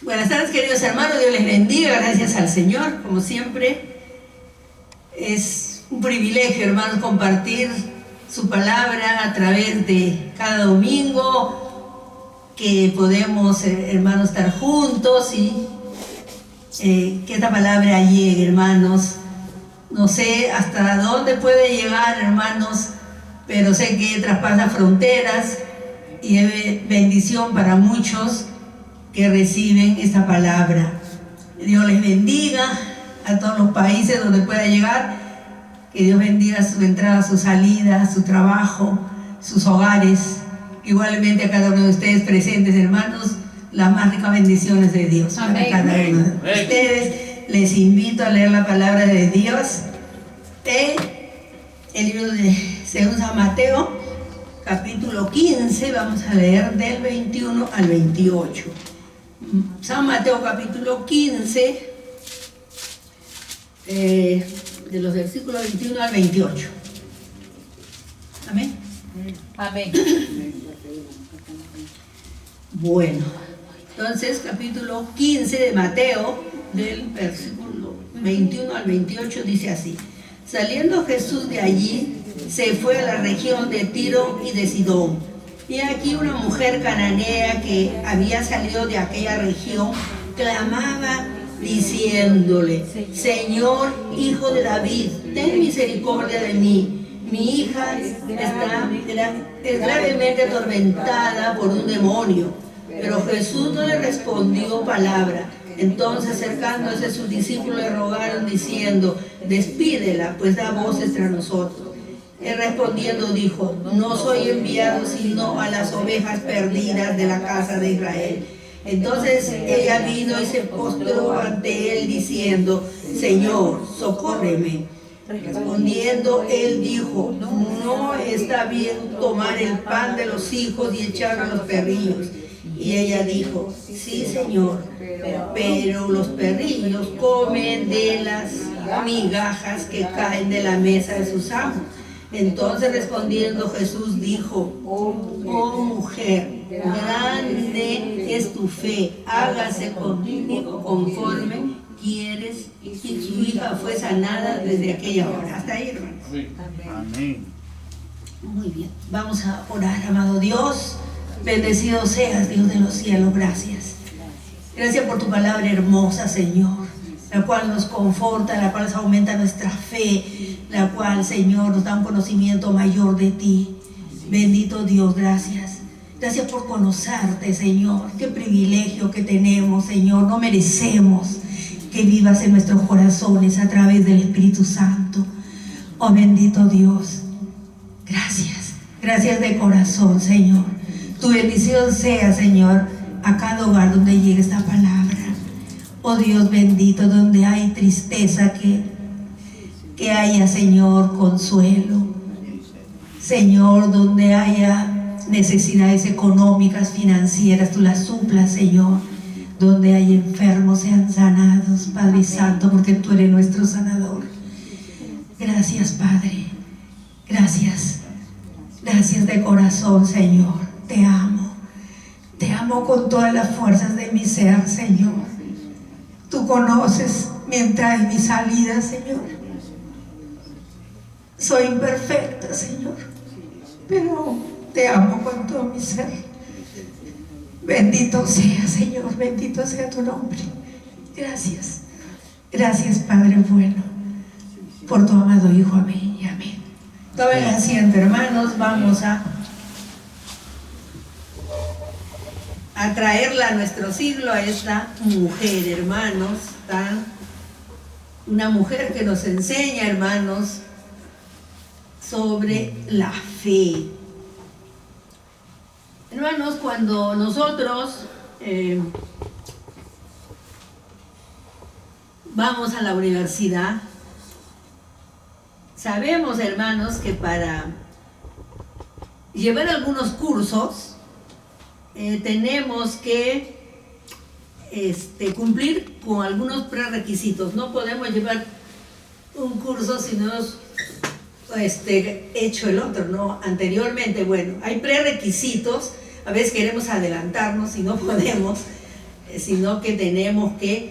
Buenas tardes, queridos hermanos, Dios les bendiga, gracias al Señor, como siempre. Es un privilegio, hermanos, compartir su palabra a través de cada domingo, que podemos, hermanos, estar juntos y que esta palabra llegue, hermanos. No sé hasta dónde puede llegar, hermanos, pero sé que traspasa fronteras y es bendición para muchos que reciben esta palabra. Dios les bendiga a todos los países donde pueda llegar, que Dios bendiga su entrada, su salida, su trabajo, sus hogares, igualmente a cada uno de ustedes presentes, hermanos, las más ricas bendiciones de Dios. Amén. Para cada uno de ustedes. Les invito a leer la palabra de Dios en el libro de según San Mateo, capítulo 15, vamos a leer del 21 al 28. San Mateo capítulo 15, de los versículos 21 al 28. Amén. Amén. Bueno, entonces capítulo 15 de Mateo, del versículo 21 al 28, dice así: Saliendo Jesús de allí, se fue a la región de Tiro y de Sidón. Y aquí una mujer cananea que había salido de aquella región clamaba diciéndole: Señor, hijo de David, ten misericordia de mí. Mi hija es gravemente atormentada por un demonio. Pero Jesús no le respondió palabra. Entonces, acercándose a sus discípulos, le rogaron diciendo: Despídela, pues da voces tras nosotros. Él respondiendo dijo: No soy enviado sino a las ovejas perdidas de la casa de Israel. Entonces ella vino y se postró ante él diciendo: Señor, socórreme. Respondiendo él dijo: No está bien tomar el pan de los hijos y echarlo a los perrillos. Y ella dijo: Sí, Señor, pero los perrillos comen de las migajas que caen de la mesa de sus amos. Entonces respondiendo Jesús dijo: Oh mujer, grande es tu fe, hágase contigo conforme quieres. Y su hija fue sanada desde aquella hora. Hasta ahí, hermanos. Amén. Muy bien, vamos a orar. Amado Dios, bendecido seas, Dios de los cielos, gracias. Gracias por tu palabra hermosa, Señor, la cual nos conforta, la cual aumenta nuestra fe, la cual, Señor, nos da un conocimiento mayor de ti. Bendito Dios, gracias. Gracias por conocerte, Señor. Qué privilegio que tenemos, Señor. No merecemos que vivas en nuestros corazones a través del Espíritu Santo. Oh, bendito Dios. Gracias. Gracias de corazón, Señor. Tu bendición sea, Señor, a cada hogar donde llegue esta palabra. Oh Dios bendito, donde hay tristeza, que haya, Señor, consuelo. Señor, donde haya necesidades económicas, financieras, tú las suplas, Señor. Donde hay enfermos, sean sanados, Padre Santo, porque tú eres nuestro sanador. Gracias, Padre. Gracias. Gracias de corazón, Señor. Te amo. Te amo con todas las fuerzas de mi ser, Señor. Tú conoces mi entrada y mi salida, Señor. Soy imperfecta, Señor, pero te amo con todo mi ser. Bendito sea, Señor, bendito sea tu nombre. Gracias. Gracias, Padre bueno, por tu amado Hijo. Amén y amén. Tomen asiento, hermanos. Vamos a traerla a nuestro siglo, a esta mujer, hermanos, una mujer que nos enseña, hermanos, sobre la fe. Hermanos, cuando nosotros vamos a la universidad, sabemos, hermanos, que para llevar algunos cursos tenemos que cumplir con algunos prerequisitos. No podemos llevar un curso si no hemos hecho el otro, ¿no? Anteriormente. Bueno, hay prerequisitos. A veces queremos adelantarnos y no podemos. sino que tenemos que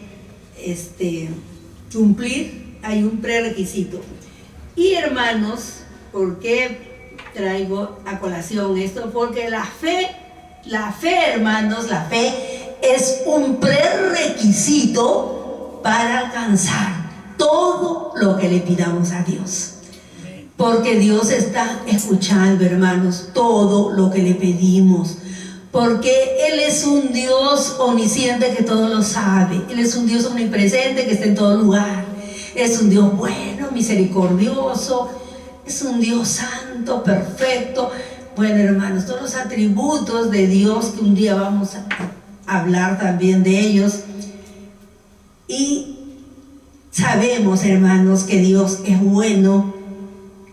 cumplir, hay un prerequisito. Y hermanos, ¿por qué traigo a colación esto? Porque la fe, hermanos, la fe es un prerequisito para alcanzar todo lo que le pidamos a Dios. Porque Dios está escuchando, hermanos, todo lo que le pedimos. Porque Él es un Dios omnisciente que todo lo sabe. Él es un Dios omnipresente que está en todo lugar. Es un Dios bueno, misericordioso. Es un Dios santo, perfecto. Bueno, hermanos, todos los atributos de Dios que un día vamos a hablar también de ellos. Y sabemos, hermanos, que Dios es bueno,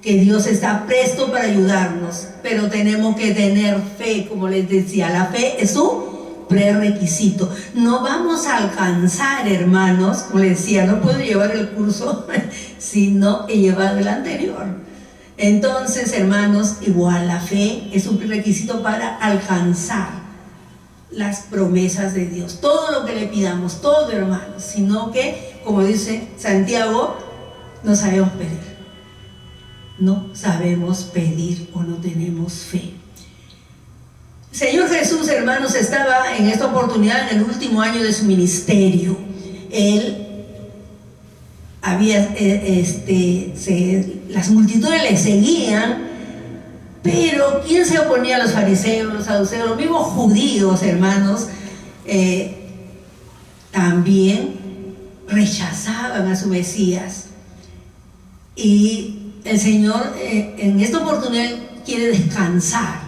que Dios está presto para ayudarnos, pero tenemos que tener fe, como les decía. La fe es un prerequisito. No vamos a alcanzar, hermanos, como les decía, no puedo llevar el curso si no he llevado el anterior. Entonces, hermanos, igual la fe es un prerequisito para alcanzar las promesas de Dios. Todo lo que le pidamos, todo, hermanos, sino que, como dice Santiago, no sabemos pedir. No sabemos pedir o no tenemos fe. Señor Jesús, hermanos, estaba en esta oportunidad en el último año de su ministerio. Él había, las multitudes le seguían, pero ¿quién se oponía a los fariseos, los saduceos, los mismos judíos, hermanos? También rechazaban a su Mesías. Y el Señor en esta oportunidad quiere descansar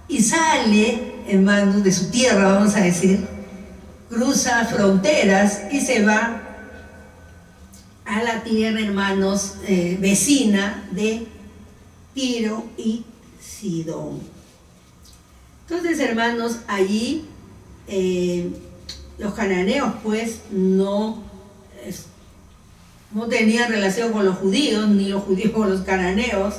y sale, hermanos, de su tierra, vamos a decir, cruza fronteras y se va a la tierra, hermanos, vecina de Tiro y Sidón. Entonces, hermanos, allí los cananeos pues no tenían relación con los judíos, ni los judíos con los cananeos.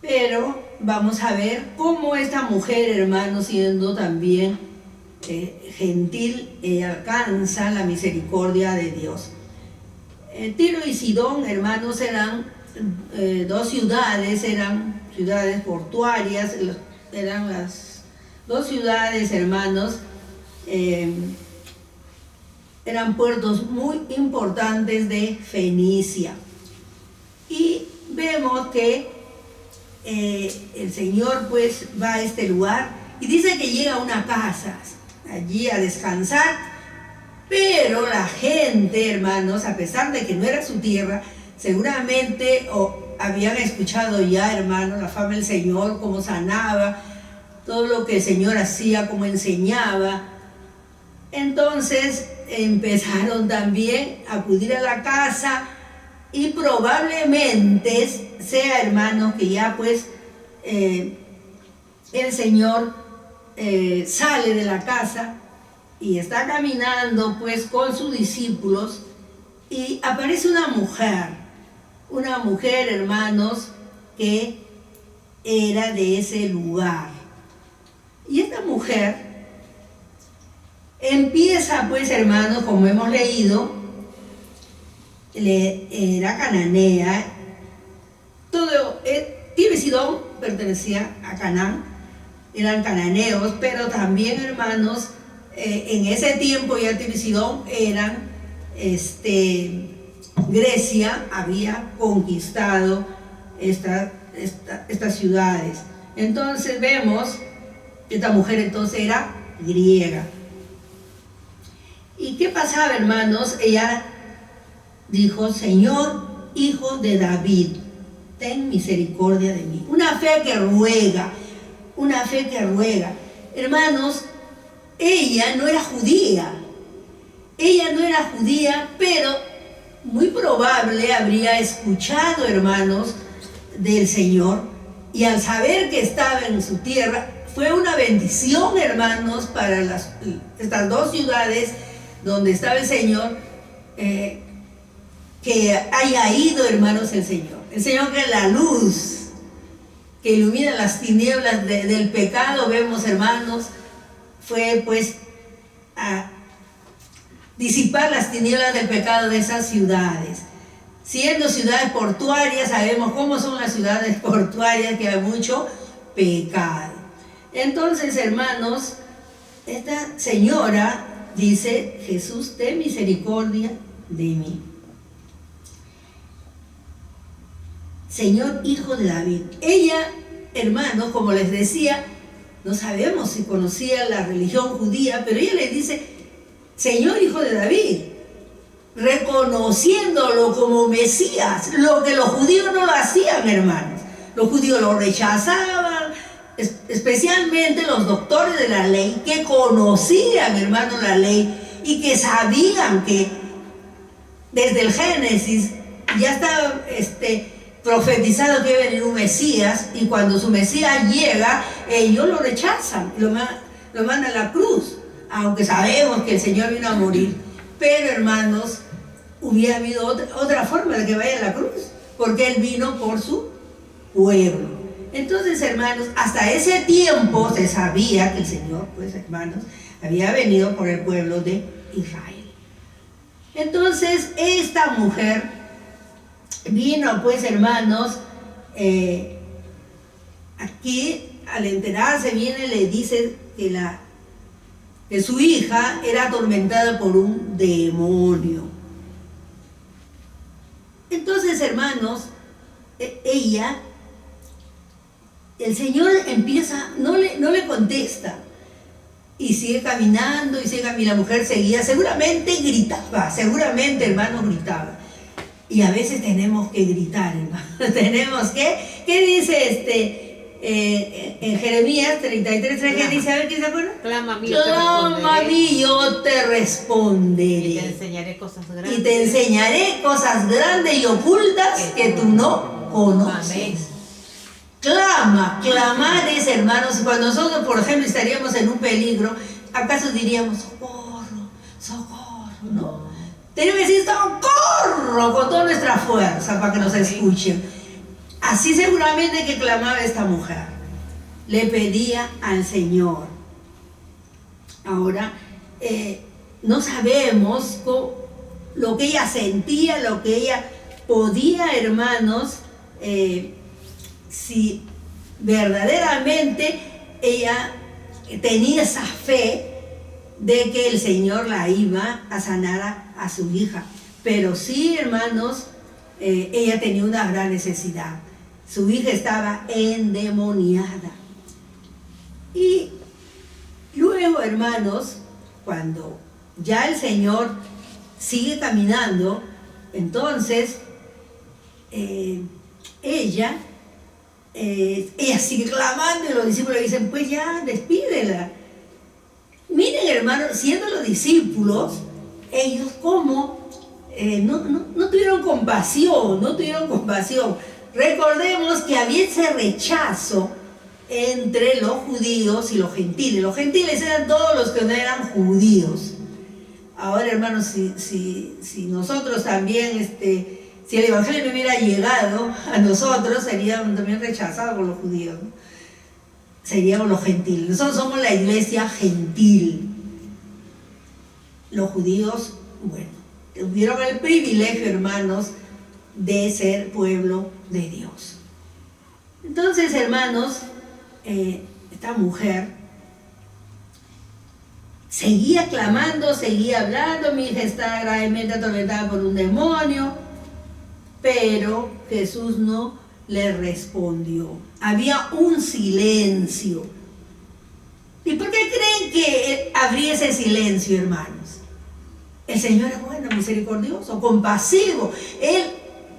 Pero vamos a ver cómo esta mujer, hermanos, siendo también gentil, alcanza la misericordia de Dios. Tiro y Sidón, hermanos, eran dos ciudades, eran ciudades portuarias, eran las dos ciudades, hermanos, eran puertos muy importantes de Fenicia. Y vemos que el Señor pues va a este lugar y dice que llega a una casa allí a descansar, pero la gente, hermanos, a pesar de que no era su tierra, seguramente habían escuchado ya, hermanos, la fama del Señor, cómo sanaba, todo lo que el Señor hacía, cómo enseñaba. Entonces empezaron también a acudir a la casa y probablemente sea, hermanos, que ya pues el Señor sale de la casa y está caminando pues con sus discípulos y aparece una mujer, hermanos, que era de ese lugar. Y esta mujer empieza pues, hermanos, como hemos leído, era cananea. Tiro y Sidón pertenecían a Canaán, eran cananeos, pero también, hermanos, en ese tiempo ya Tiro y Sidón eran, Grecia había conquistado estas ciudades. Entonces vemos que esta mujer entonces era griega. ¿Y qué pasaba, hermanos? Ella dijo: Señor, hijo de David, ten misericordia de mí. Una fe que ruega, una fe que ruega. Hermanos, ella no era judía. Ella no era judía, pero muy probable habría escuchado, hermanos, del Señor. Y al saber que estaba en su tierra, fue una bendición, hermanos, para estas dos ciudades donde estaba el Señor, que haya ido, hermanos, el Señor. El Señor, que es la luz que ilumina las tinieblas del pecado, vemos, hermanos, fue pues a disipar las tinieblas del pecado de esas ciudades. Siendo ciudades portuarias, sabemos cómo son las ciudades portuarias, que hay mucho pecado. Entonces, hermanos, esta señora dice: Jesús, ten misericordia de mí. Señor, hijo de David. Ella, hermanos, como les decía, no sabemos si conocía la religión judía, pero ella le dice: Señor, hijo de David, reconociéndolo como Mesías, lo que los judíos no lo hacían, hermanos. Los judíos lo rechazaban, especialmente los doctores de la ley, que conocían, hermanos, la ley y que sabían que desde el Génesis ya estaba profetizado que iba a venir un Mesías, y cuando su Mesías llega, ellos lo rechazan, lo mandan a la cruz, aunque sabemos que el Señor vino a morir. Pero, hermanos, hubiera habido otra forma de que vaya a la cruz, porque Él vino por su pueblo. Entonces, hermanos, hasta ese tiempo se sabía que el Señor, pues, hermanos, había venido por el pueblo de Israel. Entonces, esta mujer vino, pues, hermanos, aquí, al enterarse, viene y le dice que su hija era atormentada por un demonio. Entonces, hermanos, el Señor empieza, no le contesta, y sigue caminando, y sigue caminando. La mujer seguía, seguramente gritaba, hermanos, gritaba. Y a veces tenemos que gritar, hermano. Tenemos que, ¿qué dice en Jeremías 33:3? ¿Qué dice? A ver, ¿quién se acuerda? Clama a mí, yo te responderé. Y te enseñaré cosas grandes. Y te enseñaré cosas grandes y ocultas que tú no conoces. Amén. Clamar es, hermanos, cuando nosotros, por ejemplo, estaríamos en un peligro, ¿acaso diríamos socorro, no? Tenemos que decir socorro con toda nuestra fuerza para que nos escuchen. Así seguramente que clamaba esta mujer. Le pedía al Señor. Ahora, no sabemos lo que ella sentía, lo que ella podía, hermanos, si verdaderamente ella tenía esa fe de que el Señor la iba a sanar a su hija. Pero sí, hermanos, ella tenía una gran necesidad. Su hija estaba endemoniada. Y luego, hermanos, cuando ya el Señor sigue caminando, entonces ella sigue clamando, y los discípulos le dicen: pues ya, despídela. Miren, hermanos, siendo los discípulos, ellos como no tuvieron compasión, Recordemos que había ese rechazo entre los judíos y los gentiles. Los gentiles eran todos los que no eran judíos. Ahora, hermanos, si nosotros también, si el evangelio no hubiera llegado a nosotros, seríamos también rechazados por los judíos, ¿no? Seríamos los gentiles. Nosotros somos la iglesia gentil. Los judíos, bueno, tuvieron el privilegio, hermanos, de ser pueblo de Dios. Entonces, hermanos, esta mujer seguía clamando, seguía hablando: mi hija está gravemente atormentada por un demonio. Pero Jesús no le respondió. Había un silencio. ¿Y por qué creen que habría ese silencio, hermanos? El Señor es bueno, misericordioso, compasivo. Él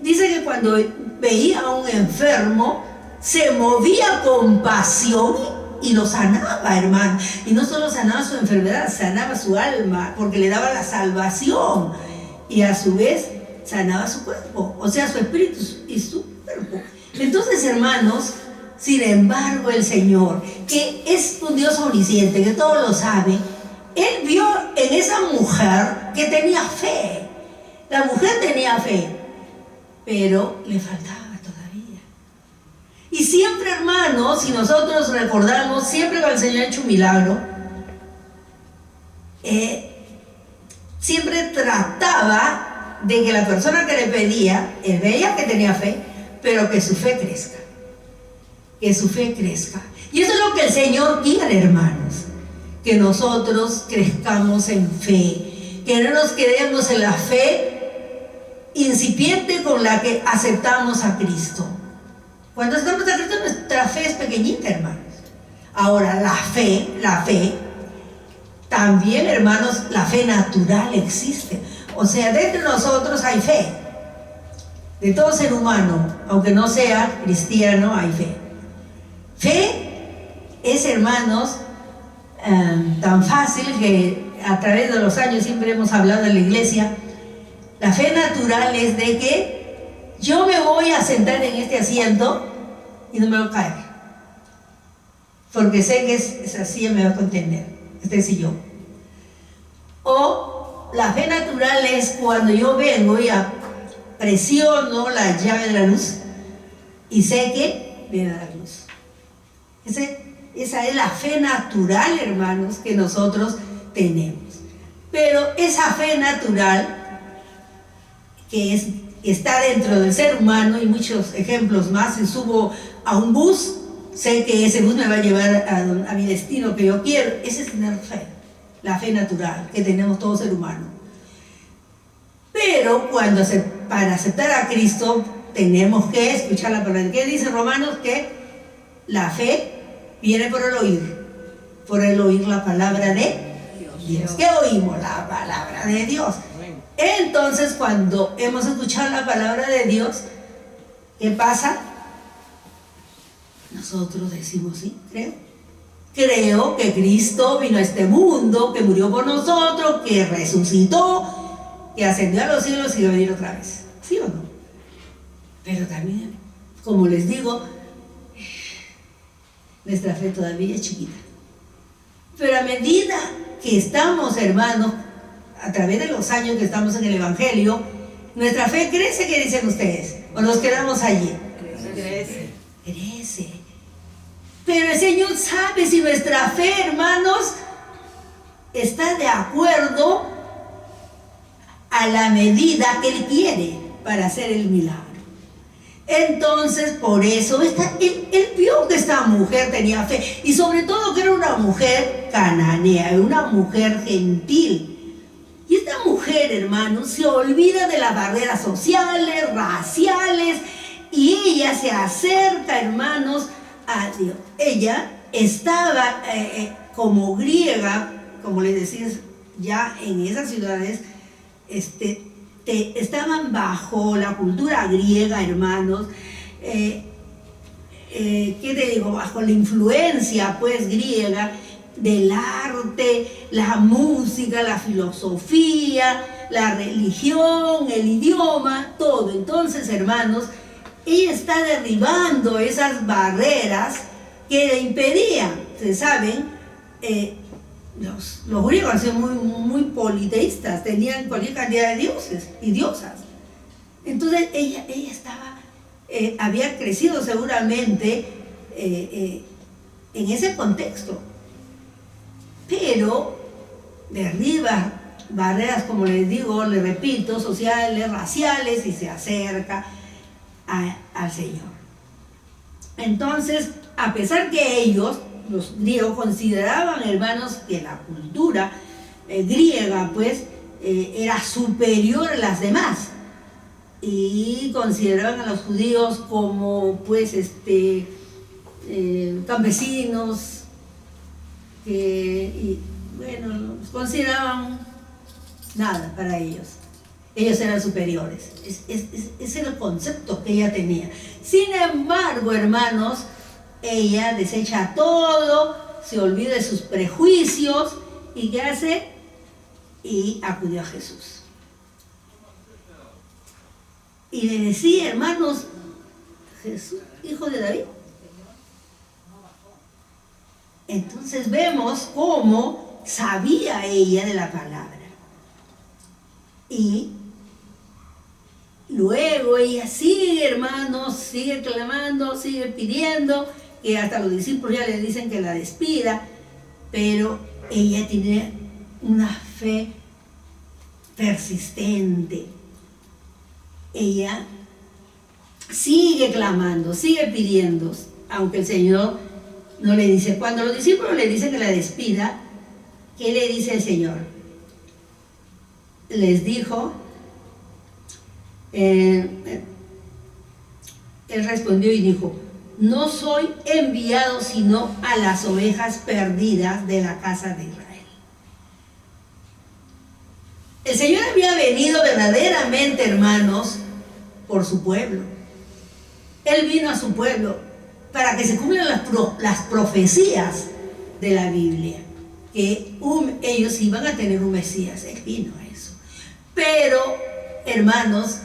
dice que cuando veía a un enfermo, se movía con pasión y lo sanaba, hermano. Y no solo sanaba su enfermedad, sanaba su alma, porque le daba la salvación. Y a su vez sanaba su cuerpo, o sea, su espíritu y su cuerpo. Entonces, hermanos, sin embargo, el Señor, que es un Dios omnisciente, que todo lo sabe, Él vio en esa mujer que tenía fe. La mujer tenía fe, pero le faltaba todavía. Y siempre, hermanos, si nosotros recordamos, siempre que el Señor ha hecho un milagro, siempre trataba de que la persona que le pedía, él veía que tenía fe, pero que su fe crezca. Que su fe crezca. Y eso es lo que el Señor quiere, hermanos. Que nosotros crezcamos en fe. Que no nos quedemos en la fe incipiente con la que aceptamos a Cristo. Cuando aceptamos a Cristo, nuestra fe es pequeñita, hermanos. Ahora, la fe, también, hermanos, la fe natural existe. O sea, dentro de nosotros hay fe. De todo ser humano, aunque no sea cristiano, hay fe. Fe es, hermanos, tan fácil que a través de los años siempre hemos hablado en la iglesia. La fe natural es de que yo me voy a sentar en este asiento y no me voy a caer, porque sé que esa silla me va a contener, este sillón. O la fe natural es cuando yo vengo y presiono la llave de la luz y sé que me va a dar luz. Esa es la fe natural, hermanos, que nosotros tenemos. Pero esa fe natural que está dentro del ser humano, y muchos ejemplos más. Si subo a un bus, sé que ese bus me va a llevar a mi destino que yo quiero. Ese es tener fe, la fe natural que tenemos todo ser humano. Pero para aceptar a Cristo tenemos que escuchar la palabra. ¿Qué dice Romanos? Que la fe viene por el oír la palabra de Dios. ¿Qué oímos? La palabra de Dios. Entonces, cuando hemos escuchado la palabra de Dios, ¿qué pasa? Nosotros decimos, sí, creo que Cristo vino a este mundo, que murió por nosotros, que resucitó, que ascendió a los cielos y va a venir otra vez. ¿Sí o no? Pero también, como les digo, nuestra fe todavía es chiquita. Pero a medida que estamos, hermanos, a través de los años que estamos en el Evangelio, nuestra fe crece. ¿Qué dicen ustedes? ¿O nos quedamos allí? Crece. Pero el Señor sabe si nuestra fe, hermanos, está de acuerdo a la medida que Él quiere para hacer el milagro. Entonces, por eso, él vio que esta mujer tenía fe, y sobre todo que era una mujer cananea, una mujer gentil. Y esta mujer, hermanos, se olvida de las barreras sociales, raciales, y ella se acerca, hermanos, a Dios. Ella estaba como griega, como les decía, ya en esas ciudades, estaban bajo la cultura griega, hermanos. ¿Qué te digo? Bajo la influencia, pues, griega, del arte, la música, la filosofía, la religión, el idioma, todo. Entonces, hermanos, ella está derribando esas barreras que le impedían. Ustedes saben, los griegos eran muy politeístas, tenían cualquier cantidad de dioses y diosas. Entonces ella estaba, había crecido seguramente en ese contexto, pero derriba barreras, como les digo, les repito, sociales, raciales, y se acerca al Señor. Entonces, a pesar que ellos, los griegos, consideraban, hermanos, que la cultura griega, pues, era superior a las demás, y consideraban a los judíos como, pues, campesinos, y bueno, los consideraban nada para ellos. Ellos eran superiores. Ese era el concepto que ella tenía. Sin embargo, hermanos, ella desecha todo, se olvida de sus prejuicios, y ¿qué hace? Y acudió a Jesús. Y le decía, hermanos, Jesús, hijo de David. Entonces vemos cómo sabía ella de la palabra. Y luego ella sigue, hermanos, sigue clamando, sigue pidiendo, que hasta los discípulos ya le dicen que la despida, pero ella tiene una fe persistente. Ella sigue clamando, sigue pidiendo, aunque el Señor no le dice. Cuando los discípulos le dicen que la despida, ¿qué le dice el Señor? Les dijo, él respondió y dijo: no soy enviado sino a las ovejas perdidas de la casa de Israel. El Señor había venido verdaderamente, hermanos, por su pueblo. Él vino a su pueblo para que se cumplan las profecías de la Biblia, que ellos iban a tener un Mesías. Él vino a eso. Pero, hermanos,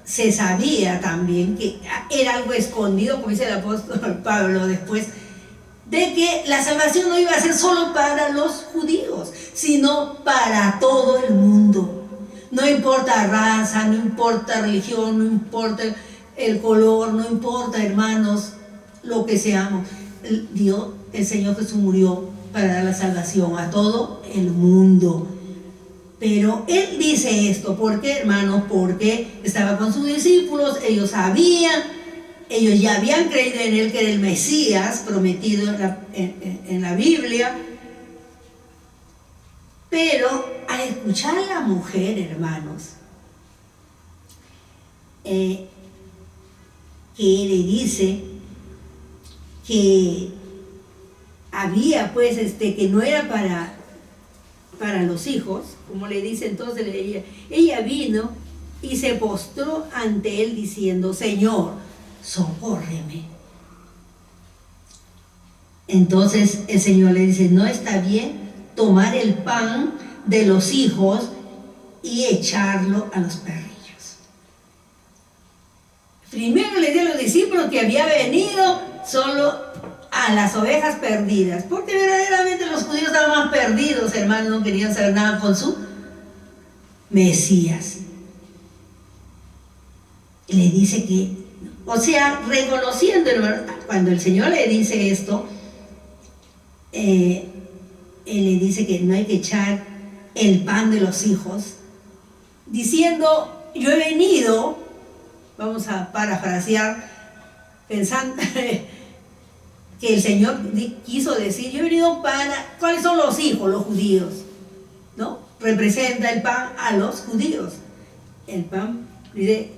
se sabía también que era algo escondido, como dice el apóstol Pablo después, de que la salvación no iba a ser solo para los judíos, sino para todo el mundo. No importa raza, no importa religión, no importa el color, no importa, hermanos, lo que seamos. El Señor Jesús murió para dar la salvación a todo el mundo. Pero Él dice esto, ¿por qué, hermanos? Porque estaba con sus discípulos, ellos sabían, ellos ya habían creído en Él, que era el Mesías prometido en la Biblia. Pero al escuchar a la mujer, hermanos, que le dice que había, pues, que no era para los hijos, como le dice entonces, ella vino y se postró ante él diciendo: Señor, socórreme. Entonces el Señor le dice: no está bien tomar el pan de los hijos y echarlo a los perrillos. Primero le dio a los discípulos que había venido solo a las ovejas perdidas, porque verdaderamente los judíos estaban más perdidos, hermanos, no querían saber nada con su Mesías. Y le dice que, o sea, reconociendo, hermano, cuando el Señor le dice esto, Él le dice que no hay que echar el pan de los hijos, diciendo: yo he venido, vamos a parafrasear, pensando que el Señor quiso decir: yo he venido para, ¿cuáles son los hijos? Los judíos, ¿no? Representa el pan a los judíos. El pan, dice,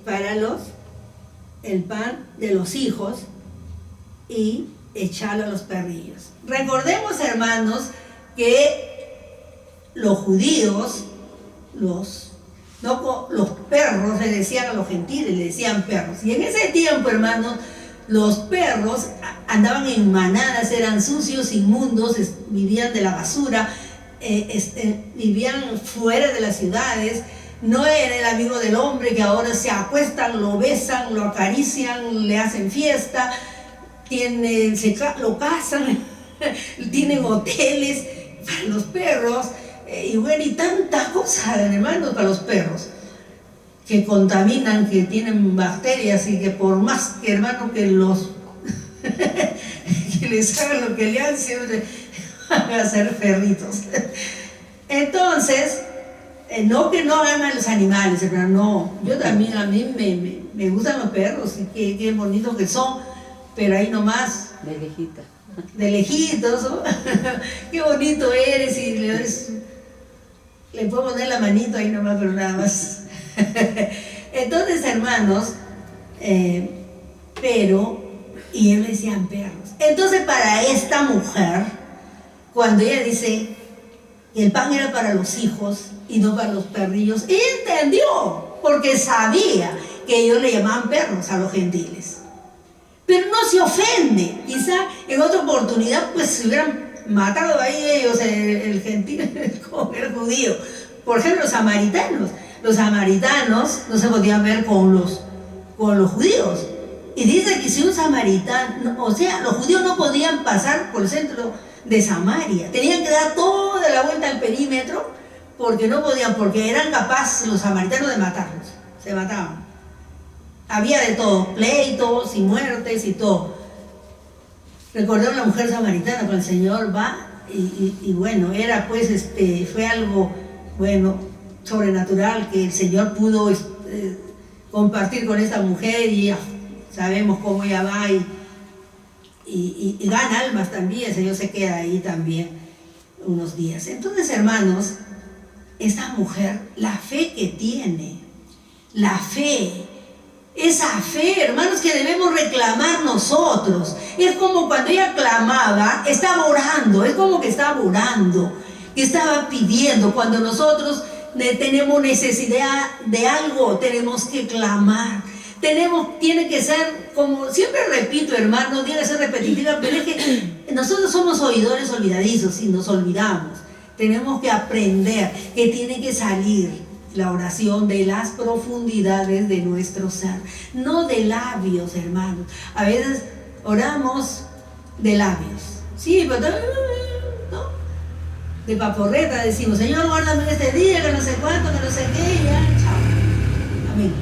el pan de los hijos y echarlo a los perrillos. Recordemos, hermanos, que los judíos, los perros le decían a los gentiles, le decían perros. Y en ese tiempo, hermanos, los perros andaban en manadas, eran sucios, inmundos, vivían de la basura, vivían fuera de las ciudades. No era el amigo del hombre que ahora se acuestan, lo besan, lo acarician, le hacen fiesta, lo casan, tienen hoteles para los perros, y bueno, y tantas cosas, hermanos, para los perros, que contaminan, que tienen bacterias, y que por más que, hermano, que que les hagan lo que le hacen, siempre van a ser perritos. Entonces, no que no aman a los animales, pero no, yo también, a mí me gustan los perros, y qué bonitos que son, pero ahí nomás, de lejitos, ¿no? Qué bonito eres, y le puedo poner la manito ahí nomás, pero nada más. Entonces, hermanos, y ellos decían perros. Entonces, para esta mujer, cuando ella dice que el pan era para los hijos y no para los perrillos, ella entendió, porque sabía que ellos le llamaban perros a los gentiles. Pero no se ofende. Quizá en otra oportunidad pues se hubieran matado ahí ellos, el gentil con el judío. Por ejemplo, los samaritanos. Los samaritanos no se podían ver con los judíos. Y dice que si un samaritano, o sea, los judíos no podían pasar por el centro de Samaria. Tenían que dar toda la vuelta al perímetro, porque no podían, porque eran capaces los samaritanos de matarlos. Se mataban. Había de todo, pleitos y muertes y todo. Recordemos la mujer samaritana, cuando el Señor va y bueno, era pues, fue algo, bueno, sobrenatural que el Señor pudo compartir con esta mujer, y ya sabemos cómo ella va y gana almas también. El Señor se queda ahí también unos días. Entonces, hermanos, esta mujer, la fe que tiene, la fe, esa fe, hermanos, que debemos reclamar nosotros. Es como cuando ella clamaba, estaba orando, es como que estaba orando, que estaba pidiendo. Cuando nosotros tenemos necesidad de algo, tenemos que clamar. Tiene que ser, como siempre repito, hermano, no tiene que ser repetitiva, pero es que nosotros somos oidores olvidadizos y nos olvidamos. Tenemos que aprender que tiene que salir la oración de las profundidades de nuestro ser, no de labios, hermanos. A veces oramos de labios, sí, pero no, de paporreta decimos: Señor, guárdame en este día, que no sé cuánto, que no sé qué, y ya, chao, amén.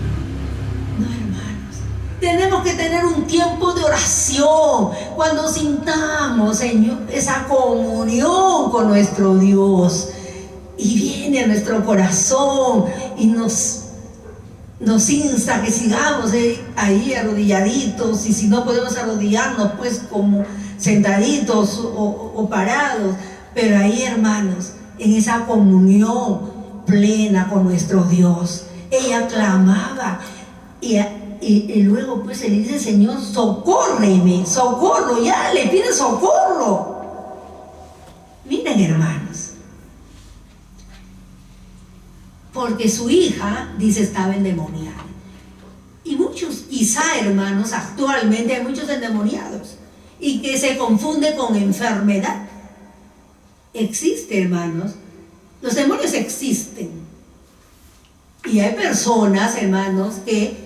No, hermanos, tenemos que tener un tiempo de oración cuando sintamos, Señor, esa comunión con nuestro Dios, y viene a nuestro corazón y nos insta que sigamos ahí arrodilladitos, y si no podemos arrodillarnos, pues como sentaditos o parados, pero ahí, hermanos, en esa comunión plena con nuestro Dios. Ella clamaba y luego pues se le dice: Señor, socórreme, socorro, ya le pide socorro. Miren, hermanos, porque su hija, dice, estaba endemoniada. Y muchos, quizá, hermanos, actualmente hay muchos endemoniados y que se confunde con enfermedad. Existe, hermanos, los demonios existen, y hay personas, hermanos, que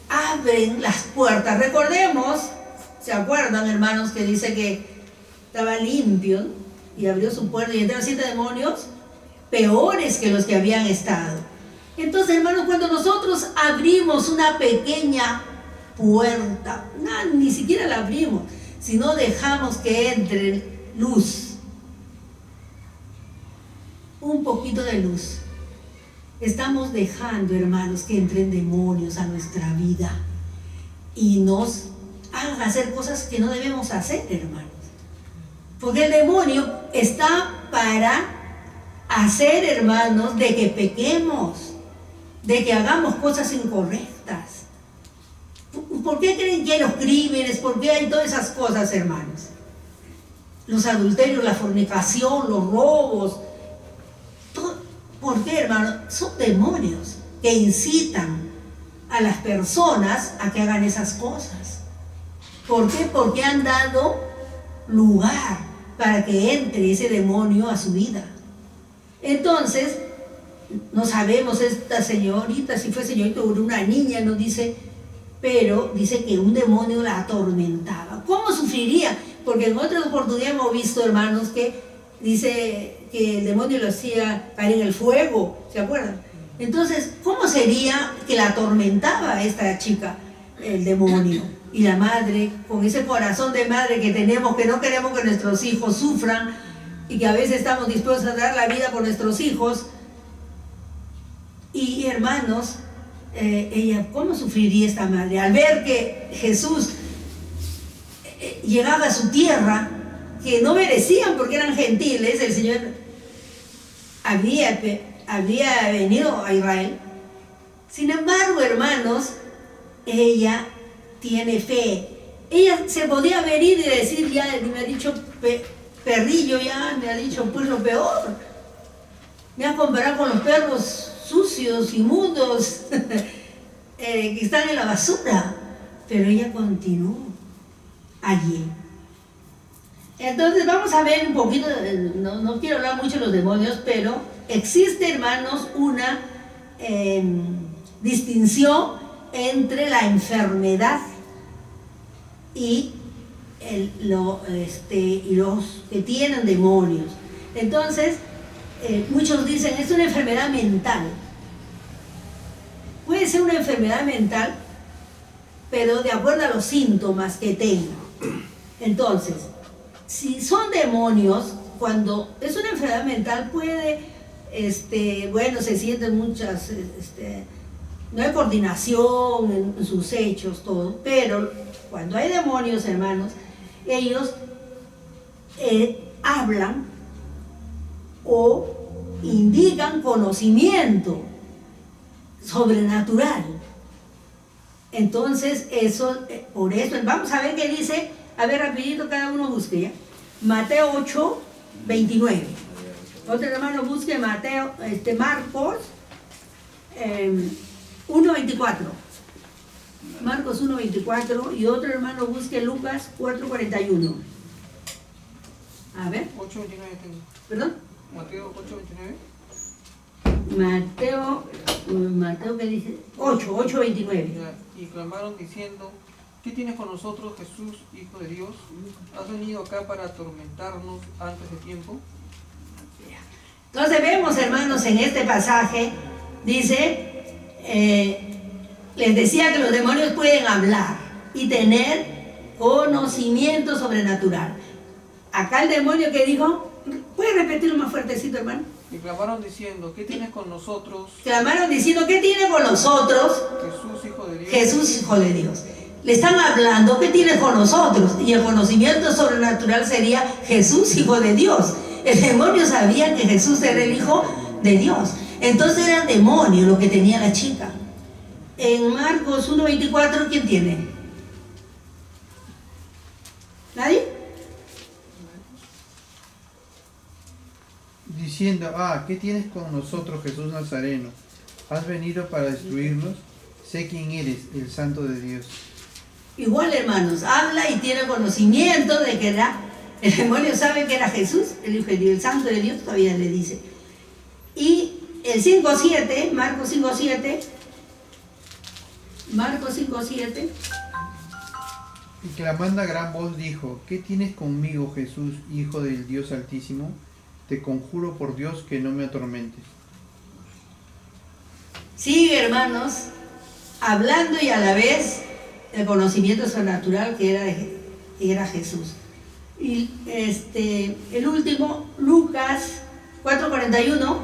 abren las puertas. Recordemos, ¿se acuerdan, hermanos, que dice que estaba limpio y abrió su puerta y entraron 7 demonios peores que los que habían estado? Entonces, hermanos, cuando nosotros abrimos una pequeña puerta, ni siquiera la abrimos, sino dejamos que entre luz, un poquito de luz, estamos dejando, hermanos, que entren demonios a nuestra vida y nos hagan hacer cosas que no debemos hacer, hermanos. Porque el demonio está para hacer, hermanos, de que pequemos, de que hagamos cosas incorrectas. ¿Por qué creen que hay los crímenes? ¿Por qué hay todas esas cosas, hermanos? Los adulterios, la fornicación, los robos. ¿Por qué, hermanos? Son demonios que incitan a las personas a que hagan esas cosas. ¿Por qué? Porque han dado lugar para que entre ese demonio a su vida. Entonces, no sabemos esta señorita, si fue señorita o una niña, nos dice, pero dice que un demonio la atormentaba. ¿Cómo sufriría? Porque en otras oportunidades hemos visto, hermanos, que dice que el demonio lo hacía caer en el fuego, ¿se acuerdan? Entonces, ¿cómo sería que la atormentaba a esta chica el demonio? Y la madre, con ese corazón de madre que tenemos, que no queremos que nuestros hijos sufran, y que a veces estamos dispuestos a dar la vida por nuestros hijos. Y hermanos, ella, ¿cómo sufriría esta madre al ver que Jesús llegaba a su tierra, que no merecían porque eran gentiles? El Señor había venido a Israel. Sin embargo, hermanos, ella tiene fe. Ella se podía venir y decir: ya me ha dicho perrillo, ya me ha dicho pues lo peor, me ha comparado con los perros sucios, inmundos, que están en la basura. Pero ella continuó allí. Entonces vamos a ver un poquito, no quiero hablar mucho de los demonios, pero existe, hermanos, una distinción entre la enfermedad y los que tienen demonios. Entonces, muchos dicen, es una enfermedad mental. Puede ser una enfermedad mental, pero de acuerdo a los síntomas que tenga. Entonces, si son demonios cuando es una enfermedad mental puede, bueno, se sienten muchas, no hay coordinación en sus hechos, todo, pero cuando hay demonios, hermanos, ellos hablan o indican conocimiento sobrenatural. Entonces, eso, por eso, vamos a ver qué dice, a ver, rapidito, cada uno busque, ¿ya? Mateo 8, 29. Otro hermano busque Mateo, Marcos 1, 24. Marcos 1, 24. Y otro hermano busque Lucas 4, 41. A ver. 8, 29 tengo. ¿Perdón? Mateo 8, 29. Mateo, ¿qué dice? 8, 29. Y clamaron diciendo: ¿qué tienes con nosotros, Jesús, Hijo de Dios? ¿Has venido acá para atormentarnos antes de tiempo? Entonces vemos, hermanos, en este pasaje, dice, les decía que los demonios pueden hablar y tener conocimiento sobrenatural. Acá el demonio que dijo, ¿puede repetirlo más fuertecito, hermano? Y clamaron diciendo: ¿qué tienes con nosotros? Clamaron diciendo, ¿qué tiene con nosotros? Jesús, Hijo de Dios. Jesús, Hijo de Dios. Le están hablando, ¿qué tiene con nosotros? Y el conocimiento sobrenatural sería Jesús, Hijo de Dios. El demonio sabía que Jesús era el Hijo de Dios. Entonces era demonio lo que tenía la chica. En Marcos 1:24, ¿quién tiene? ¿Nadie? Diciendo: ¿qué tienes con nosotros, Jesús Nazareno? ¿Has venido para destruirnos? Sé quién eres, el Santo de Dios. Igual, hermanos, habla y tiene conocimiento de que era, el demonio sabe que era Jesús, el Hijo de Dios, el Santo de Dios, todavía le dice. Y el 5:7, Marcos 5:7, Y clamando a gran voz dijo: ¿qué tienes conmigo, Jesús, Hijo del Dios Altísimo? Te conjuro por Dios que no me atormentes. Sigue, hermanos, hablando y a la vez el conocimiento sobrenatural que era Jesús. Y el último, Lucas 4:41.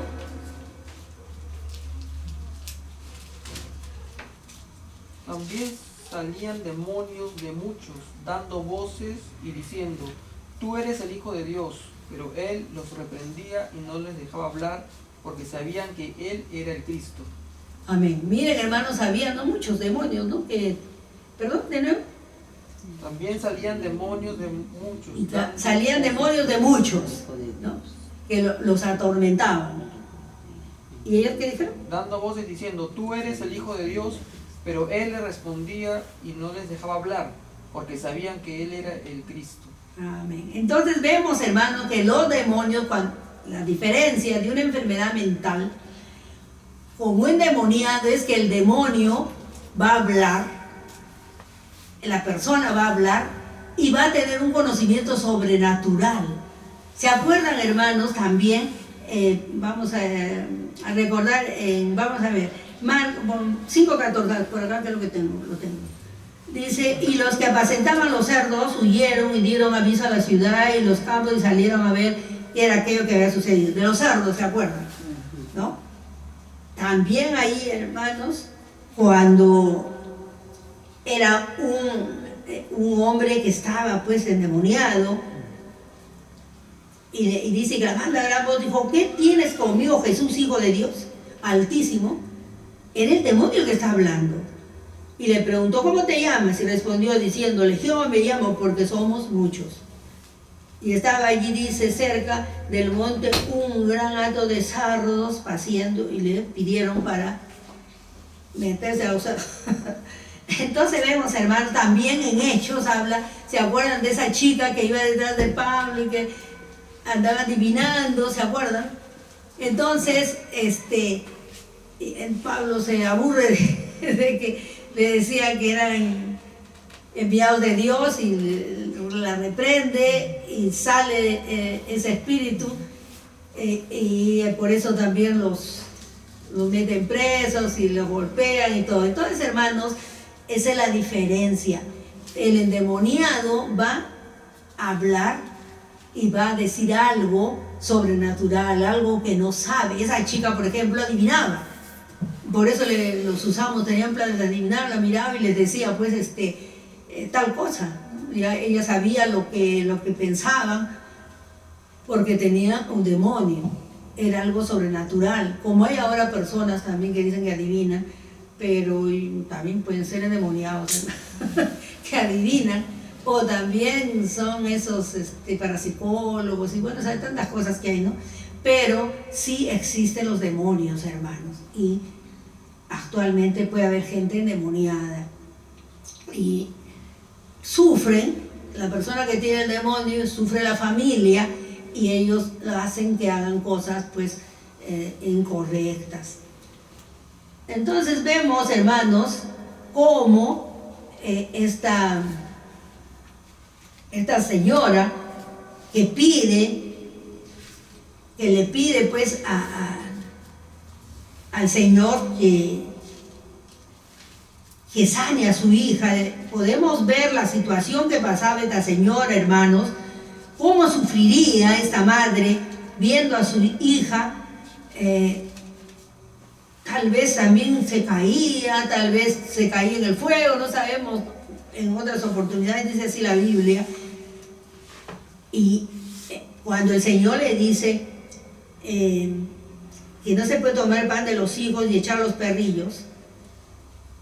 También salían demonios de muchos, dando voces y diciendo: tú eres el Hijo de Dios. Pero él los reprendía y no les dejaba hablar, porque sabían que él era el Cristo. Amén. Miren, hermanos, había muchos demonios, ¿no? Perdón, de nuevo. También salían demonios de muchos. Salían demonios de muchos, ¿no? Que los atormentaban. ¿Y ellos qué dijeron? Dando voces diciendo: tú eres el Hijo de Dios. Pero él les respondía y no les dejaba hablar, porque sabían que él era el Cristo. Amén. Entonces vemos, hermanos, que los demonios, la diferencia de una enfermedad mental con un endemoniado es que el demonio va a hablar, la persona va a hablar y va a tener un conocimiento sobrenatural. ¿Se acuerdan, hermanos? También vamos a recordar, vamos a ver, Marcos 5:14, por acá que lo tengo. Dice: y los que apacentaban los cerdos huyeron y dieron aviso a la ciudad y los campos y salieron a ver qué era aquello que había sucedido. De los cerdos, ¿se acuerdan? ¿No? También ahí, hermanos, cuando era un hombre que estaba pues endemoniado, y dice, clamando a gran voz, dijo: ¿qué tienes conmigo, Jesús, Hijo de Dios Altísimo? Era el demonio que está hablando. Y le preguntó: ¿cómo te llamas? Y respondió diciendo: Legión me llamo, porque somos muchos. Y estaba allí, dice, cerca del monte un gran hato de sardos paciendo, y le pidieron para meterse a los cerdos. Entonces vemos, hermanos, también en Hechos habla, ¿se acuerdan de esa chica que iba detrás de Pablo y que andaba adivinando? ¿Se acuerdan? Entonces, Pablo se aburre de que le decía que eran enviados de Dios y la reprende y sale ese espíritu, y por eso también los meten presos y los golpean y todo. Entonces, hermanos, esa es la diferencia. El endemoniado va a hablar y va a decir algo sobrenatural, algo que no sabe. Esa chica, por ejemplo, adivinaba. Por eso los usamos, tenían planes de adivinar, la miraba y les decía, pues, tal cosa. Ella sabía lo que pensaban, porque tenía un demonio. Era algo sobrenatural. Como hay ahora personas también que dicen que adivinan, pero también pueden ser endemoniados, que adivinan. O también son esos parapsicólogos, y bueno, hay tantas cosas que hay, ¿no? Pero sí existen los demonios, hermanos, y actualmente puede haber gente endemoniada. Y sufren, la persona que tiene el demonio, sufre la familia, y ellos hacen que hagan cosas, pues, incorrectas. Entonces vemos, hermanos, cómo esta señora que le pide pues al Señor que sane a su hija. Podemos ver la situación que pasaba esta señora, hermanos, cómo sufriría esta madre viendo a su hija. Tal vez también se caía, tal vez se caía en el fuego, no sabemos, en otras oportunidades dice así la Biblia. Y cuando el Señor le dice que no se puede tomar el pan de los hijos y echar a los perrillos,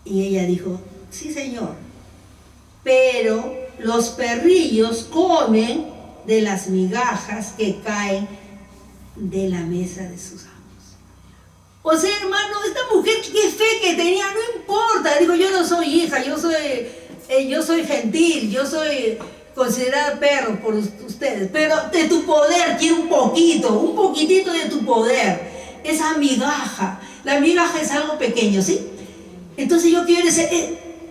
y ella dijo, sí, Señor, pero los perrillos comen de las migajas que caen de la mesa de sus amos. O sea, hermano, esta mujer, qué fe que tenía, no importa. Digo, yo no soy hija, yo soy gentil, yo soy considerada perro por ustedes, pero de tu poder quiero un poquitito de tu poder. Esa migaja, la migaja es algo pequeño, ¿sí? Entonces yo quiero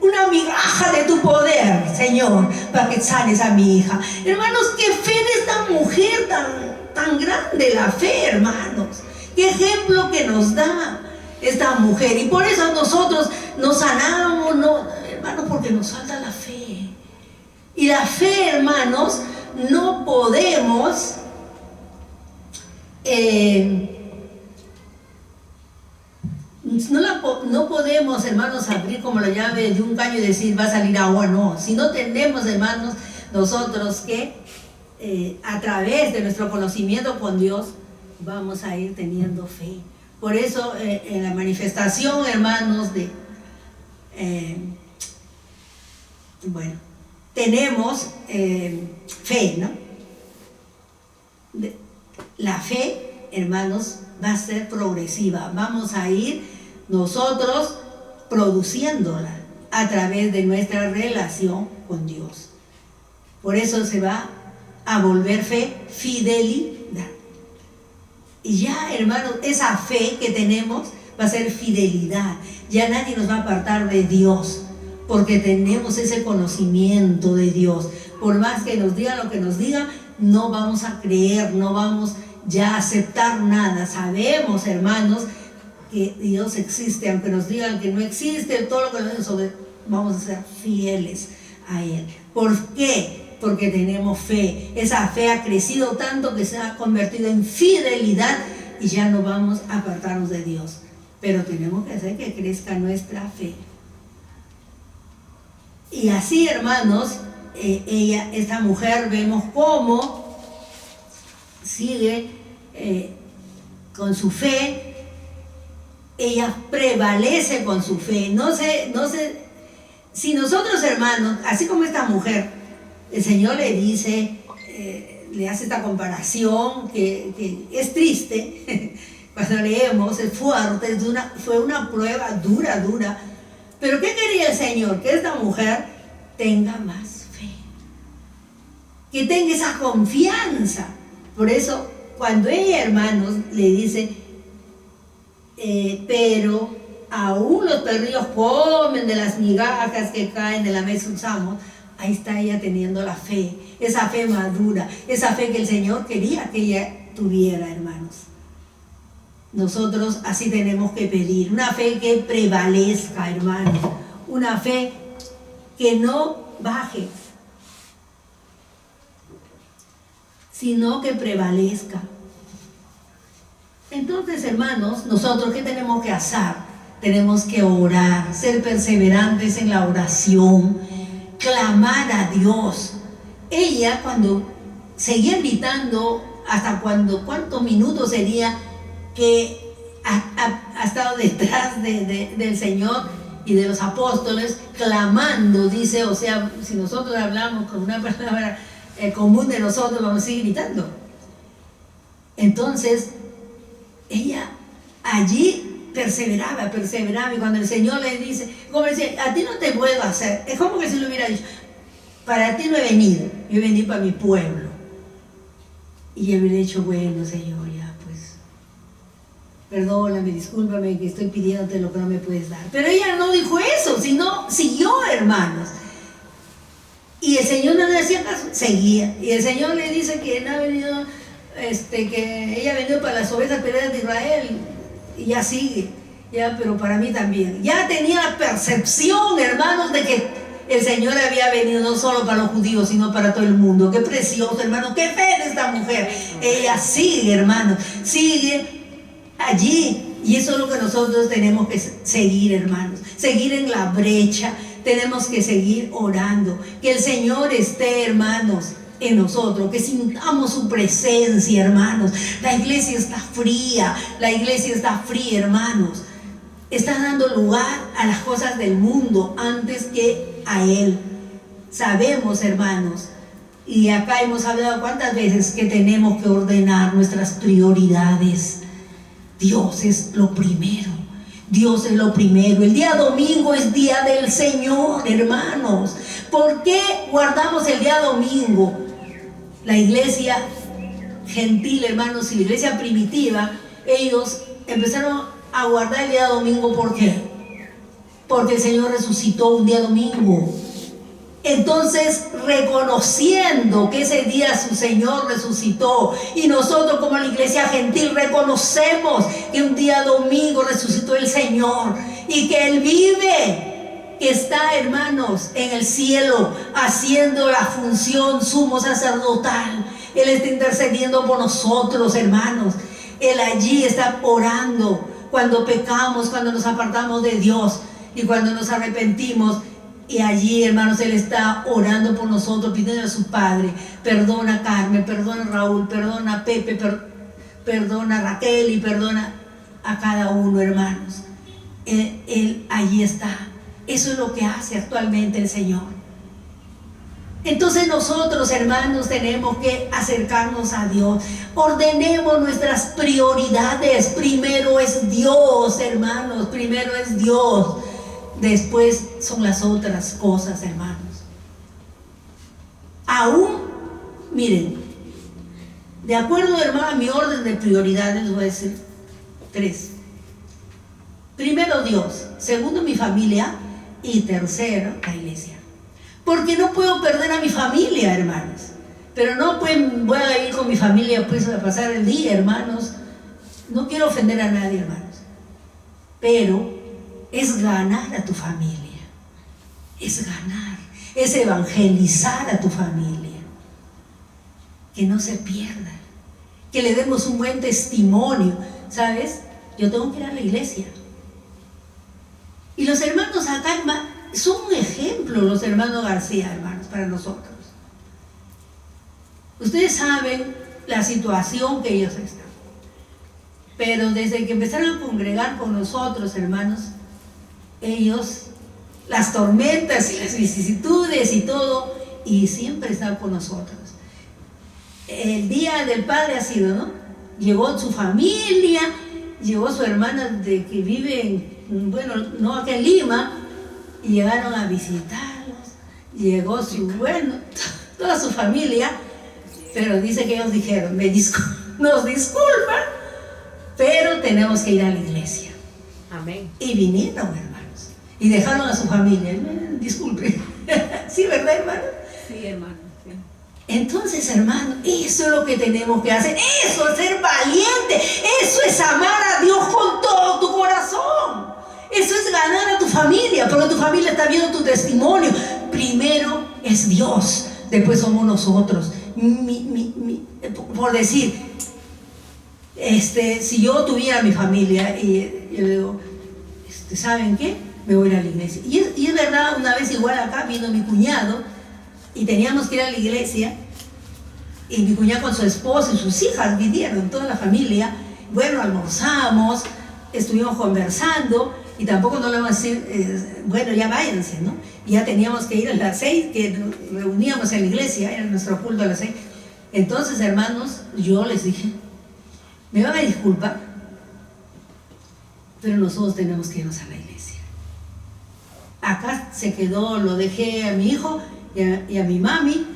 una migaja de tu poder, Señor, para que sanes a mi hija. Hermanos, qué fe de esta mujer tan grande, la fe, hermanos. Qué ejemplo que nos da esta mujer. Y por eso nosotros nos sanamos, hermanos, porque nos falta la fe. Y la fe, hermanos, no podemos no podemos, hermanos, abrir como la llave de un caño y decir va a salir agua. No, si no tenemos, hermanos, nosotros que a través de nuestro conocimiento con Dios vamos a ir teniendo fe. Por eso en la manifestación, hermanos, tenemos fe, ¿no? La fe, hermanos, va a ser progresiva. Vamos a ir nosotros produciéndola a través de nuestra relación con Dios. Por eso se va a volver fe, fidelidad. Y ya, hermanos, esa fe que tenemos va a ser fidelidad. Ya nadie nos va a apartar de Dios, porque tenemos ese conocimiento de Dios. Por más que nos digan lo que nos digan, no vamos a creer, no vamos ya a aceptar nada. Sabemos, hermanos, que Dios existe, aunque nos digan que no existe, todo lo que nos digan, vamos a ser fieles a Él. ¿Por qué? Porque tenemos fe. Esa fe ha crecido tanto que se ha convertido en fidelidad y ya no vamos a apartarnos de Dios. Pero tenemos que hacer que crezca nuestra fe. Y así, hermanos, esta mujer, vemos cómo sigue con su fe. Ella prevalece con su fe. No sé, si nosotros, hermanos, así como esta mujer, el Señor le dice, le hace esta comparación que es triste, cuando leemos, es fuerte, fue una prueba dura. Pero ¿qué quería el Señor? Que esta mujer tenga más fe, que tenga esa confianza. Por eso, cuando ella, hermanos, le dice, pero aún los perrillos comen de las migajas que caen de la mesa de sus amos, ahí está ella teniendo la fe, esa fe madura, esa fe que el Señor quería que ella tuviera, hermanos. Nosotros así tenemos que pedir, una fe que prevalezca, hermanos, una fe que no baje. sino que prevalezca. Entonces, hermanos, nosotros, ¿qué tenemos que hacer? Tenemos que orar, ser perseverantes en la oración, clamar a Dios. Ella, cuando seguía gritando, hasta cuántos minutos sería que ha estado detrás del Señor y de los apóstoles, clamando, dice, o sea, si nosotros hablamos con una palabra común de nosotros, vamos a seguir gritando. Entonces, ella allí perseveraba, y cuando el Señor le dice, como decía, a ti no te puedo hacer, es como que si lo hubiera dicho, para ti no he venido, yo he venido para mi pueblo. Y él hubiera dicho, bueno, Señor, ya pues, perdóname, discúlpame que estoy pidiéndote lo que no me puedes dar. Pero ella no dijo eso, sino siguió, hermanos. Y el Señor no le hacía caso, seguía. Y el Señor le dice que no ha venido, que ella ha venido para las ovejas perdidas de Israel, y ya sigue, ya, pero para mí también. Ya tenía la percepción, hermanos, de que el Señor había venido no solo para los judíos, sino para todo el mundo. Qué precioso, hermano, qué fe de esta mujer. Ella sigue, hermanos, sigue allí. Y eso es lo que nosotros tenemos que seguir, hermanos. Seguir en la brecha. Tenemos que seguir orando. Que el Señor esté, hermanos, en nosotros. Que sintamos su presencia, hermanos. La iglesia está fría. Hermanos. Está dando lugar a las cosas del mundo antes que a Él. Sabemos, hermanos, y acá hemos hablado cuántas veces que tenemos que ordenar nuestras prioridades. Dios es lo primero. Dios es lo primero. El día domingo es día del Señor, hermanos. ¿Por qué guardamos el día domingo? La iglesia gentil, hermanos, y la iglesia primitiva, ellos empezaron a guardar el día domingo. ¿Por qué? Porque el Señor resucitó un día domingo. Entonces, reconociendo que ese día su Señor resucitó, y nosotros como la iglesia gentil reconocemos que un día domingo resucitó el Señor y que Él vive, que está, hermanos, en el cielo haciendo la función sumo sacerdotal. Él está intercediendo por nosotros, hermanos. Él allí está orando cuando pecamos, cuando nos apartamos de Dios y cuando nos arrepentimos. Y allí, hermanos, Él está orando por nosotros, pidiendo a su Padre, perdona a Carmen, perdona a Raúl, perdona a Pepe, perdona a Raquel y perdona a cada uno, hermanos. Él allí está. Eso es lo que hace actualmente el Señor. Entonces nosotros, hermanos, tenemos que acercarnos a Dios. Ordenemos nuestras prioridades. Primero es Dios, hermanos, primero es Dios. Después son las otras cosas, hermanos. Aún, miren, de acuerdo, hermano, a mi orden de prioridades, les voy a decir 3. Primero Dios, segundo mi familia y tercero la iglesia. Porque no puedo perder a mi familia, hermanos. Pero no voy a ir con mi familia pues a pasar el día, hermanos. No quiero ofender a nadie, hermanos. Pero es ganar a tu familia, es ganar, es evangelizar a tu familia, que no se pierda, que le demos un buen testimonio. ¿Sabes? Yo tengo que ir a la iglesia. Y los hermanos acá son un ejemplo, los hermanos García, hermanos, para nosotros. Ustedes saben la situación que ellos están. Pero desde que empezaron a congregar con nosotros, hermanos, ellos, las tormentas y las vicisitudes y todo, y siempre están con nosotros. El día del Padre ha sido, ¿no? Llegó su familia, llegó su hermana que vive no acá en Lima, y llegaron a visitarlos. Llegó toda su familia, pero dice que ellos dijeron, nos disculpan, pero tenemos que ir a la iglesia. Amén. Y vinieron, hermanos, y dejaron a su familia. Disculpe. ¿Sí, verdad, hermano? Sí, hermano. Sí. Entonces, hermano, eso es lo que tenemos que hacer. Eso es ser valiente. Eso es amar a Dios con todo tu corazón. Eso es ganar a tu familia, porque tu familia está viendo tu testimonio. Primero es Dios, después somos nosotros. por decir, si yo tuviera mi familia y yo digo, ¿saben qué? Me voy a ir a la iglesia. Y es verdad, una vez igual acá vino mi cuñado y teníamos que ir a la iglesia, y mi cuñado con su esposa y sus hijas vinieron, toda la familia. Bueno, almorzamos, estuvimos conversando, y tampoco no le vamos a decir, bueno, ya váyanse, ¿no? Y ya teníamos que ir a las 6, que nos reuníamos en la iglesia, era nuestro culto a las 6. Entonces, hermanos, yo les dije, me van a disculpar, pero nosotros tenemos que irnos a la iglesia. Acá se quedó, lo dejé a mi hijo y a mi mami,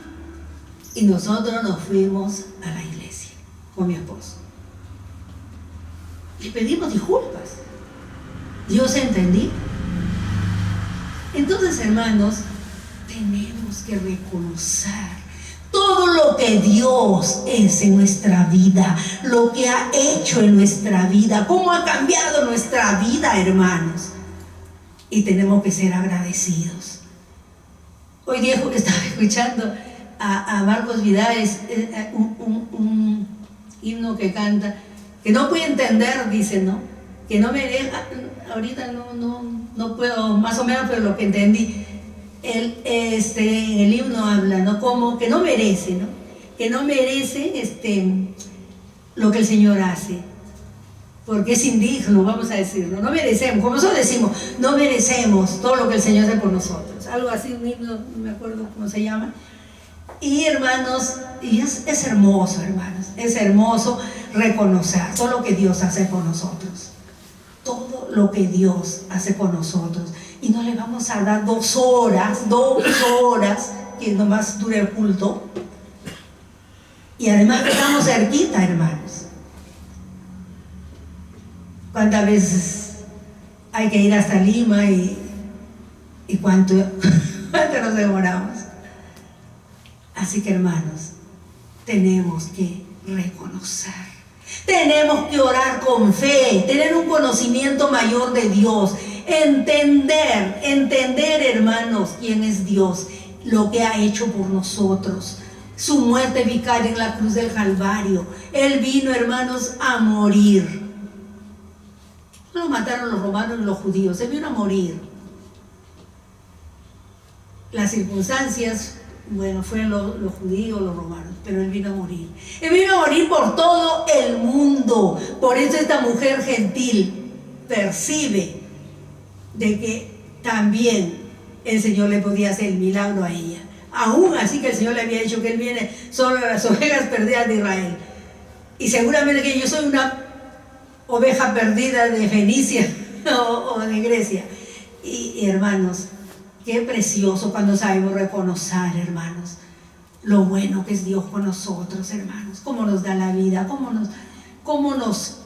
y nosotros nos fuimos a la iglesia con mi esposo. Le pedimos disculpas. Dios entendió. Entonces, hermanos, tenemos que reconocer todo lo que Dios es en nuestra vida, lo que ha hecho en nuestra vida, cómo ha cambiado nuestra vida, hermanos. Y tenemos que ser agradecidos. Hoy día estaba escuchando a Marcos Vidal, un himno que canta, que no puede entender, dice, ¿no? Que no me deja, ahorita no puedo, más o menos, pero lo que entendí, el himno habla, ¿no? Como que no merece, ¿no? Que no merece lo que el Señor hace, porque es indigno, vamos a decirlo, no merecemos, como nosotros decimos, no merecemos todo lo que el Señor hace por nosotros, algo así, un himno, no me acuerdo cómo se llama. Y hermanos, y es hermoso, hermanos, es hermoso reconocer todo lo que Dios hace por nosotros, todo lo que Dios hace por nosotros. Y no le vamos a dar 2 horas, que nomás dure el culto. Y además estamos cerquita, hermanos. ¿Cuántas veces hay que ir hasta Lima y cuánto nos demoramos? Así que, hermanos, tenemos que reconocer, tenemos que orar con fe, tener un conocimiento mayor de Dios, entender, hermanos, quién es Dios, lo que ha hecho por nosotros, su muerte vicaria en la cruz del Calvario. Él vino, hermanos, a morir. No lo mataron los romanos y los judíos, Él vino a morir. Las circunstancias, bueno, fueron los judíos, los romanos, pero Él vino a morir. Él vino a morir por todo el mundo. Por eso esta mujer gentil percibe de que también el Señor le podía hacer el milagro a ella. Aún así que el Señor le había dicho que Él viene sobre las ovejas perdidas de Israel. Y seguramente que yo soy una oveja perdida de Fenicia o de Grecia. Y hermanos, qué precioso cuando sabemos reconocer, hermanos, lo bueno que es Dios con nosotros, hermanos. Cómo nos da la vida, cómo nos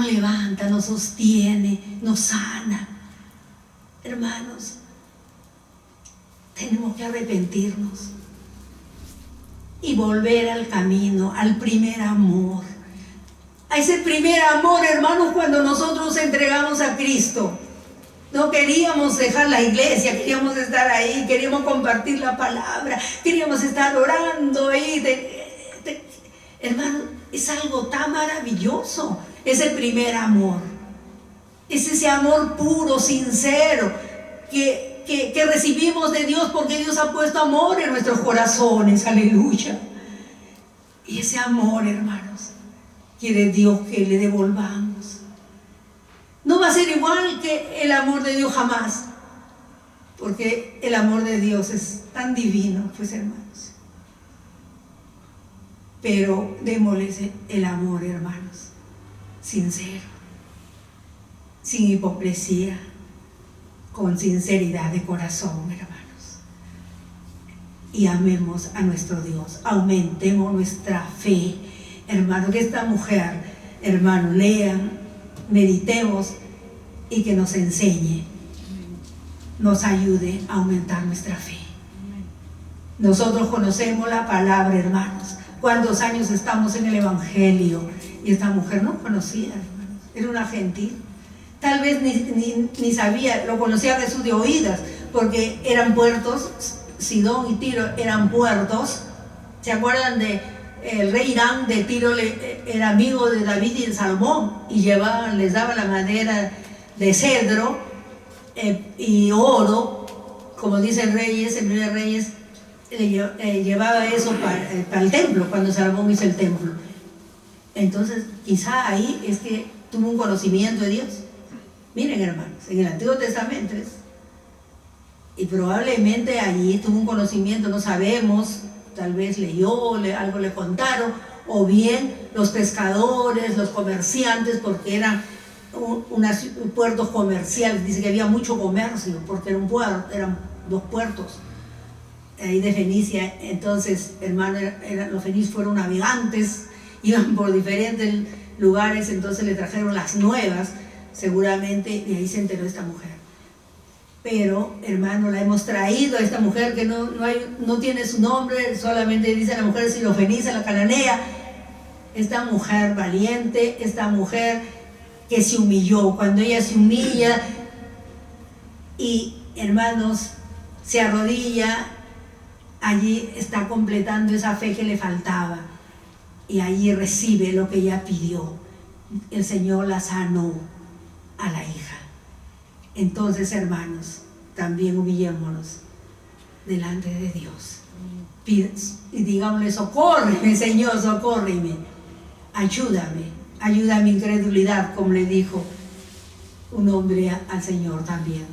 levanta, nos sostiene, nos sana. Hermanos, tenemos que arrepentirnos y volver al camino, al primer amor. A ese primer amor, hermanos, cuando nosotros nos entregamos a Cristo. No queríamos dejar la iglesia, queríamos estar ahí, queríamos compartir la palabra, queríamos estar orando ahí. Hermano, es algo tan maravilloso, es el primer amor. Es ese amor puro, sincero, que recibimos de Dios, porque Dios ha puesto amor en nuestros corazones, aleluya. Y ese amor, hermanos, quiere Dios que le devolvamos. No va a ser igual que el amor de Dios jamás, porque el amor de Dios es tan divino, pues, hermanos. Pero démosles el amor, hermanos, sincero, sin hipocresía, con sinceridad de corazón, hermanos. Y amemos a nuestro Dios, aumentemos nuestra fe, hermano. Que esta mujer, hermano, lean, meditemos y que nos enseñe, nos ayude a aumentar nuestra fe. Nosotros conocemos la palabra, hermanos. ¿Cuántos años estamos en el Evangelio? Y esta mujer no conocía, hermanos. Era una gentil. Tal vez ni sabía, lo conocía Jesús de oídas, porque eran puertos, Sidón y Tiro eran puertos ¿Se acuerdan de el rey Irán de Tiro? Era amigo de David y de Salomón, y les daba la madera de cedro y oro, como dicen Reyes, en Primer Reyes, llevaba eso para el templo, cuando Salomón hizo el templo. Entonces, quizá ahí es que tuvo un conocimiento de Dios. Miren, hermanos, en el Antiguo Testamento y probablemente allí tuvo un conocimiento, no sabemos, tal vez leyó, algo le contaron, o bien los pescadores, los comerciantes, porque eran un puerto comercial, dice que había mucho comercio, porque era un puerto, eran 2 puertos ahí de Fenicia. Entonces, hermano, los fenicios fueron navegantes, iban por diferentes lugares, entonces le trajeron las nuevas, seguramente de ahí se enteró esta mujer. Pero, hermano, la hemos traído a esta mujer que no tiene su nombre, solamente dice la mujer sirofenicia, la cananea. Esta mujer valiente, esta mujer que se humilló. Cuando ella se humilla y, hermanos, se arrodilla, allí está completando esa fe que le faltaba, y allí recibe lo que ella pidió. El Señor la sanó a la hija. Entonces, hermanos, también humillémonos delante de Dios y digámosle: socórreme, Señor, socórreme, ayuda a mi incredulidad, como le dijo un hombre al Señor también.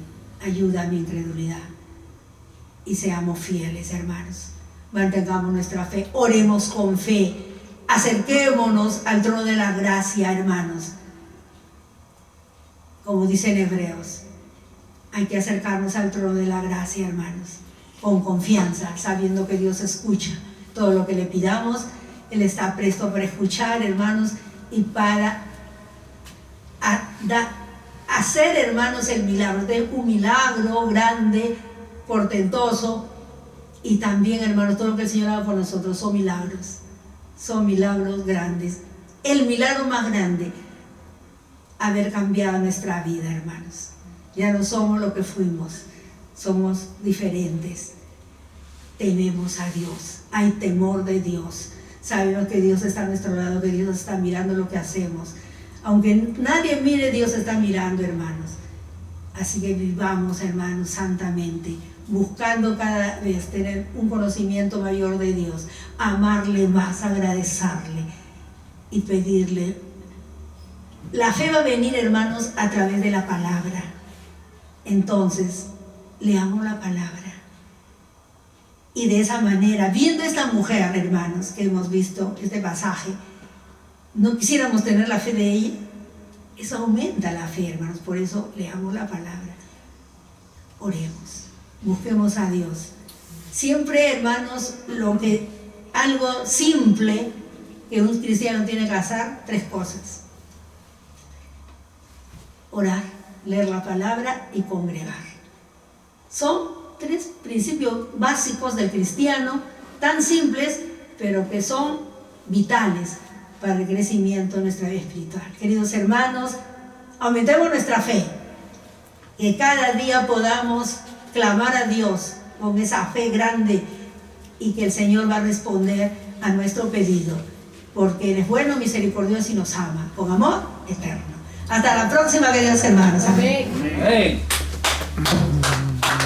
Ayuda a mi incredulidad. Y seamos fieles, hermanos, mantengamos nuestra fe, oremos con fe, acerquémonos al trono de la gracia, hermanos. Como dicen Hebreos, hay que acercarnos al trono de la gracia, hermanos, con confianza, sabiendo que Dios escucha todo lo que le pidamos. Él está presto para escuchar, hermanos, y para hacer, hermanos, el milagro, un milagro grande, portentoso. Y también, hermanos, todo lo que el Señor haga por nosotros son milagros grandes. El milagro más grande, haber cambiado nuestra vida, hermanos. Ya no somos lo que fuimos, somos diferentes. Tememos a Dios, hay temor de Dios. Sabemos que Dios está a nuestro lado, que Dios está mirando lo que hacemos. Aunque nadie mire, Dios está mirando, hermanos. Así que vivamos, hermanos, santamente, buscando cada vez tener un conocimiento mayor de Dios, amarle más, agradecerle y pedirle. La fe va a venir, hermanos, a través de la palabra. Entonces, leamos la palabra. Y de esa manera, viendo esta mujer, hermanos, que hemos visto este pasaje, no quisiéramos tener la fe de ella. Eso aumenta la fe, hermanos. Por eso leamos la palabra. Oremos, busquemos a Dios. Siempre, hermanos, algo simple que un cristiano tiene que hacer: 3 cosas: orar, leer la palabra y congregar. Son 3 principios básicos del cristiano, tan simples, pero que son vitales para el crecimiento de nuestra vida espiritual. Queridos hermanos, aumentemos nuestra fe, que cada día podamos clamar a Dios con esa fe grande, y que el Señor va a responder a nuestro pedido, porque Él es bueno, misericordioso y nos ama con amor eterno. Hasta la próxima, queridos hermanos. Amén. Amén.